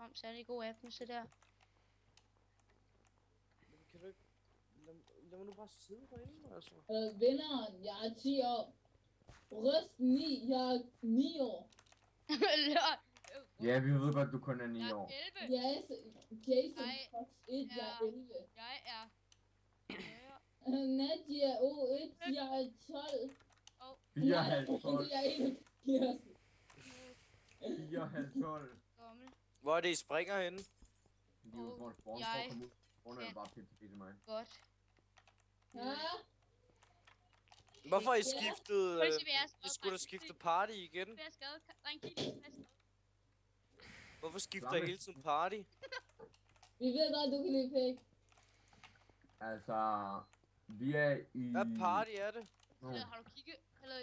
ligefrem særlig god app, så der. Men kan du ikke... Lad mig nu bare sidde derinde, altså. Venner, jeg er 10 år. Røst 9, jeg er 9 år. Ja, vi ved godt, du kun er 9 Jeg år. er 11. Yes, Jason Jeg Fox 1, jeg er 11. Jeg er... Nadia O1, jeg er 12. 54. Jeg er 81. 54. Gammel. Hvor er det, I springer henne? Det er jo, hvor spawn for at komme ud. Spawn er bare pisse til mig. Godt. Ja. Hvorfor har I skiftet... Prøv at se, hvad jeg har I skrevet, skulle da dreng. skifte party igen. Hvad jeg har skrevet? Dreng, kig lige, hvad jeg har skrevet. Hvorfor skifter I hele tiden party? Vi ved godt, du kan lide pæk. Altså, vi er i... Hvad party er det? Nå. Har du kigget? Eller